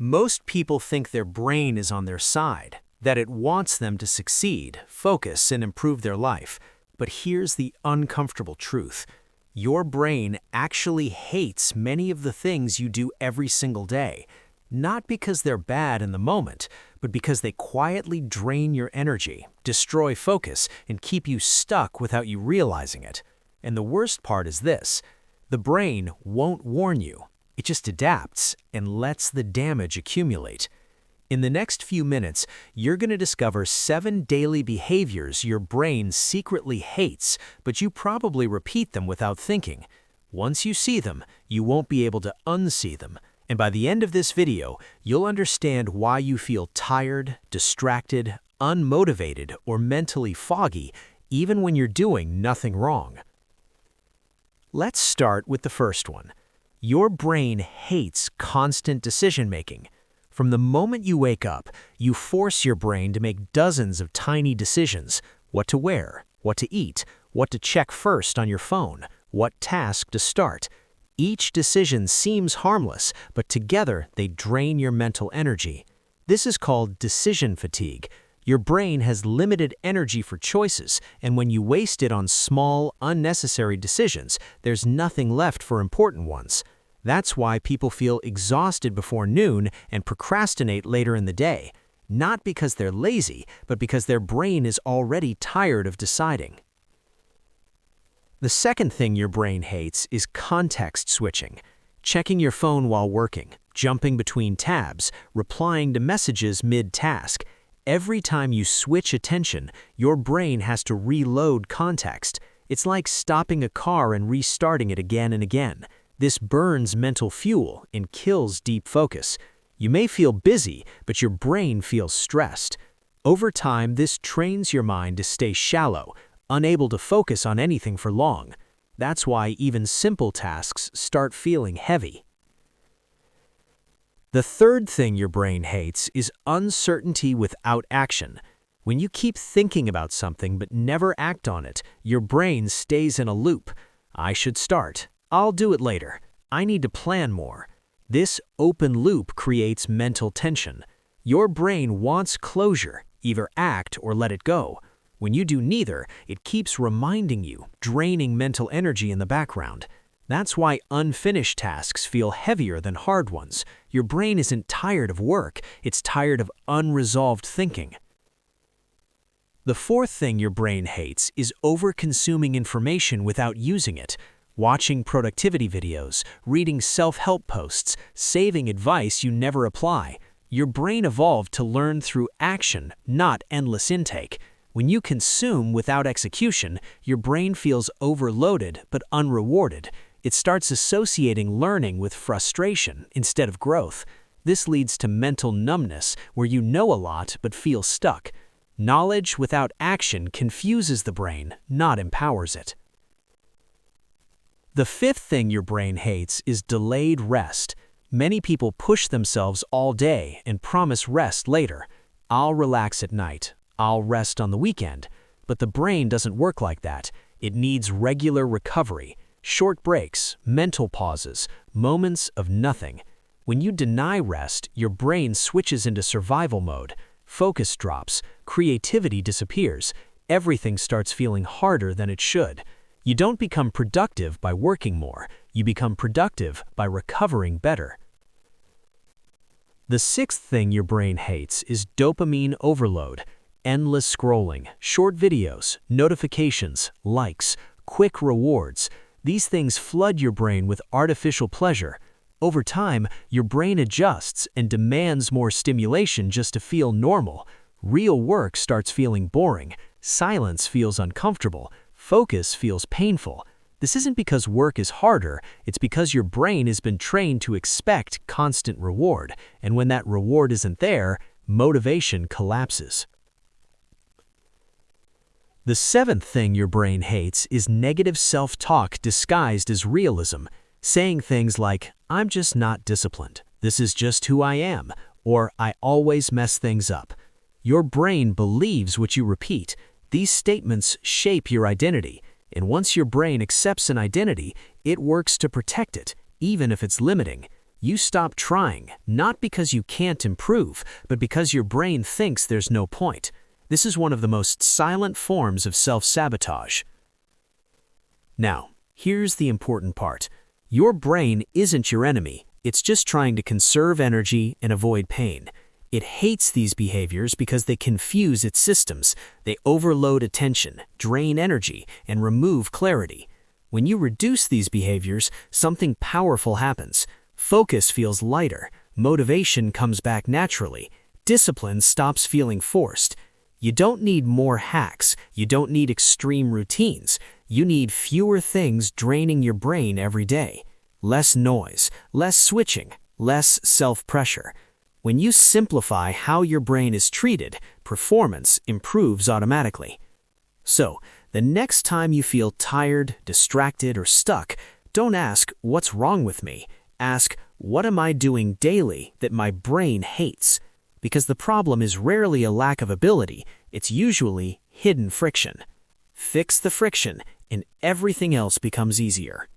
Most people think their brain is on their side, that it wants them to succeed, focus, and improve their life. But here's the uncomfortable truth. Your brain actually hates many of the things you do every single day, not because they're bad in the moment, but because they quietly drain your energy, destroy focus, and keep you stuck without you realizing it. And the worst part is this: the brain won't warn you. It just adapts and lets the damage accumulate. In the next few minutes, you're going to discover 7 daily behaviors your brain secretly hates, but you probably repeat them without thinking. Once you see them, you won't be able to unsee them. And by the end of this video, you'll understand why you feel tired, distracted, unmotivated, or mentally foggy, even when you're doing nothing wrong. Let's start with the first one. Your brain hates constant decision-making. From the moment you wake up, you force your brain to make dozens of tiny decisions: what to wear, what to eat, what to check first on your phone, what task to start. Each decision seems harmless, but together they drain your mental energy. This is called decision fatigue. Your brain has limited energy for choices, and when you waste it on small, unnecessary decisions, there's nothing left for important ones. That's why people feel exhausted before noon and procrastinate later in the day. Not because they're lazy, but because their brain is already tired of deciding. The second thing your brain hates is context switching. Checking your phone while working, jumping between tabs, replying to messages mid-task. Every time you switch attention, your brain has to reload context. It's like stopping a car and restarting it again and again. This burns mental fuel and kills deep focus. You may feel busy, but your brain feels stressed. Over time, this trains your mind to stay shallow, unable to focus on anything for long. That's why even simple tasks start feeling heavy. The third thing your brain hates is uncertainty without action. When you keep thinking about something but never act on it, your brain stays in a loop. I should start. I'll do it later. I need to plan more. This open loop creates mental tension. Your brain wants closure, either act or let it go. When you do neither, it keeps reminding you, draining mental energy in the background. That's why unfinished tasks feel heavier than hard ones. Your brain isn't tired of work, it's tired of unresolved thinking. The fourth thing your brain hates is overconsuming information without using it. Watching productivity videos, reading self-help posts, saving advice you never apply. Your brain evolved to learn through action, not endless intake. When you consume without execution, your brain feels overloaded but unrewarded. It starts associating learning with frustration instead of growth. This leads to mental numbness, where you know a lot but feel stuck. Knowledge without action confuses the brain, not empowers it. The fifth thing your brain hates is delayed rest. Many people push themselves all day and promise rest later. I'll relax at night. I'll rest on the weekend. But the brain doesn't work like that. It needs regular recovery, short breaks, mental pauses, moments of nothing. When you deny rest, your brain switches into survival mode. Focus drops, creativity disappears, everything starts feeling harder than it should. You don't become productive by working more. You become productive by recovering better. The sixth thing your brain hates is dopamine overload. Endless scrolling, short videos, notifications, likes, quick rewards. These things flood your brain with artificial pleasure. Over time, your brain adjusts and demands more stimulation just to feel normal. Real work starts feeling boring. Silence feels uncomfortable. Focus feels painful. This isn't because work is harder, it's because your brain has been trained to expect constant reward, and when that reward isn't there, motivation collapses. The seventh thing your brain hates is negative self-talk disguised as realism. Saying things like, "I'm just not disciplined," "This is just who I am," or "I always mess things up." Your brain believes what you repeat. These statements shape your identity, and once your brain accepts an identity, it works to protect it, even if it's limiting. You stop trying, not because you can't improve, but because your brain thinks there's no point. This is one of the most silent forms of self-sabotage. Now, here's the important part. Your brain isn't your enemy. It's just trying to conserve energy and avoid pain. It hates these behaviors because they confuse its systems. They overload attention, drain energy, and remove clarity. When you reduce these behaviors, something powerful happens. Focus feels lighter, motivation comes back naturally, discipline stops feeling forced. You don't need more hacks, you don't need extreme routines. You need fewer things draining your brain every day. Less noise, less switching, less self-pressure. When you simplify how your brain is treated, performance improves automatically. So, the next time you feel tired, distracted, or stuck, don't ask, "What's wrong with me?" Ask, "What am I doing daily that my brain hates?" Because the problem is rarely a lack of ability, it's usually hidden friction. Fix the friction, and everything else becomes easier.